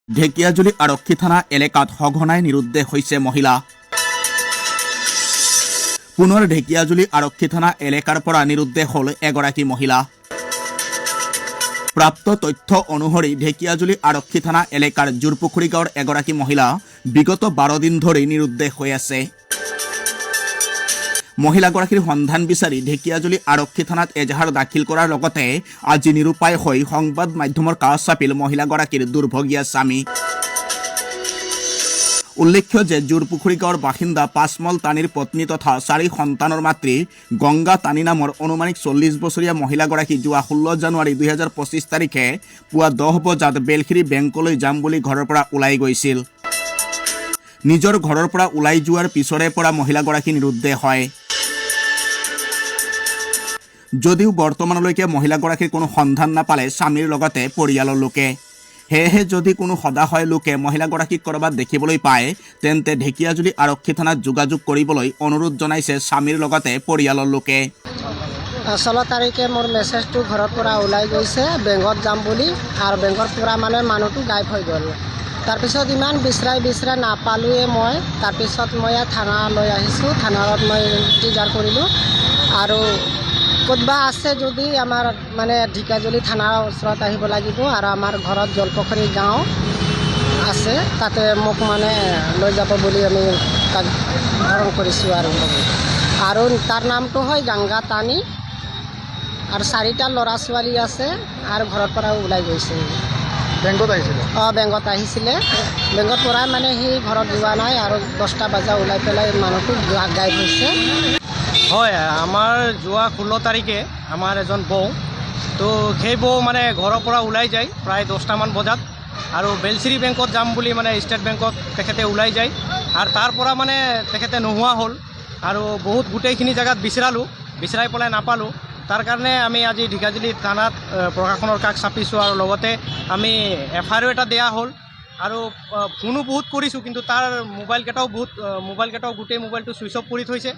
ঢেকিয়াজুলি আৰক্ষী থানা এলেকাত সঘনাই নিৰুদ্দেশ হৈছে মহিলা। পুনৰ ঢেকিয়াজুলি আৰক্ষী থানা এলেকাৰ পৰা নিৰুদ্দেশ হ'ল এগৰাকী মহিলা। প্ৰাপ্ত তথ্য অনুসৰি ঢেকিয়াজুলি আৰক্ষী থানা এলেকাৰ জোৰপুখুৰী গাঁৱৰ এগৰাকী মহিলা বিগত 12 দিন ধৰি নিৰুদ্দেশ হৈ আছে। মহিলাগৰাকীৰ সন্ধান বিচাৰি ঢেকিয়াজুলি আৰক্ষী থানাত এজাহাৰ দাখিল কৰাৰ লগতে আজি নিৰুপায় হৈ সংবাদ মাধ্যমৰ কাষ চাপিল মহিলাগৰাকীৰ দুৰ্ভগীয়া স্বামী। উল্লেখ্য যে জোৰপুখুৰী গাঁৱৰ বাসিন্দা পাঁচমল তানীৰ পত্নী তথা 4 সন্তানৰ মাতৃ গংগা তানী নামৰ অনুমানিক 40 বছৰীয়া মহিলাগৰাকী যোৱা 16 জানুৱাৰী 2025 তাৰিখে পুৱা 10 বজাত বেলখিৰি বেংকলৈ যাম বুলি ঘৰৰ পৰা ওলাই গৈছিল। নিজৰ ঘৰৰ পৰা ওলাই যোৱাৰ পিছৰে পৰা মহিলাগৰাকী নিৰুদ্দেশ হয়। যদিও বৰ্তমানলৈকে মহিলাগৰাকীৰ কোনো সন্ধান নাপালে স্বামীৰ লগতে পৰিয়ালৰ লোকে। সেয়েহে যদি কোনো সদাশয় লোকে মহিলাগৰাকীক ক'ৰবাত দেখিবলৈ পায় তেন্তে ঢেকিয়াজুলি আৰক্ষী থানাত যোগাযোগ কৰিবলৈ অনুৰোধ জনাইছে স্বামীৰ লগতে পৰিয়ালৰ লোকে। 16 তাৰিখে মোৰ মেছেজটো ঘৰৰ পৰা ওলাই গৈছে বেংকত যাম বুলি, আৰু বেংকৰ পৰা মানে মানুহটো গায়ব হৈ গ'ল। তাৰপিছত ইমান বিচাৰাই নাপালোঁৱে মই। তাৰপিছত মই থানালৈ আহিছোঁ, থানাত মই ইণ্টাৰভিউ কৰিলোঁ, আৰু ক'তবা আছে যদি আমাৰ মানে ঢেকিয়াজুলি থানাৰ ওচৰত আহিব লাগিব, আৰু আমাৰ ঘৰত জলপুখুৰী গাঁও আছে, তাতে মোক মানে লৈ যাব বুলি আমি তাক ধৰণ কৰিছোঁ। আৰু তাৰ নামটো হয় গংগা তানী, আৰু 4টা ল'ৰা ছোৱালী আছে, আৰু ঘৰৰ পৰা ওলাই গৈছে। বেংকত আহিছিলে? বেংকত আহিছিলে। বেংকত পৰা মানে সি ঘৰত যোৱা নাই, আৰু 10টা বজা ওলাই পেলাই মানুহটো গায়ব হৈছে। হয়, আমাৰ যোৱা 16 তাৰিখে আমাৰ এজন বৌ, তো সেই বৌ মানে ঘৰৰ পৰা ওলাই যায় প্ৰায় 10টামান বজাত, আৰু বেলচিৰি বেংকত যাম বুলি মানে ষ্টেট বেংকত তেখেতে ওলাই যায়, আৰু তাৰ পৰা মানে তেখেতে নোহোৱা হ'ল, আৰু বহুত গোটেইখিনি জেগাত বিচাৰাই পেলাই নাপালোঁ। তাৰ কাৰণে আমি আজি ঢেকিয়াজুলি থানাত প্ৰশাসনৰ কাষ চাপিছোঁ, আৰু লগতে আমি FIR এটা দিয়া হ'ল, আৰু ফোনো বহুত কৰিছোঁ, কিন্তু তাৰ মোবাইলকেইটাও গোটেই মোবাইলটো ছুইচ অফ কৰি থৈছে,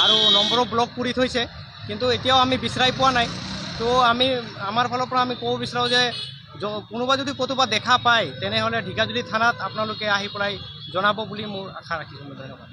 আৰু নম্বৰো ব্লক কৰি থৈছে, কিন্তু এতিয়াও আমি বিচাৰি পোৱা নাই। তো আমাৰ ফালৰ পৰা আমি ক'ব বিচাৰোঁ যে কোনোবা যদি ক'তোবা দেখা পায় তেনেহ'লে ঢেকিয়াজুলি থানাত আপোনালোকে আহি পেলাই জনাব বুলি মোৰ আশা ৰাখিছোঁ। ধন্যবাদ।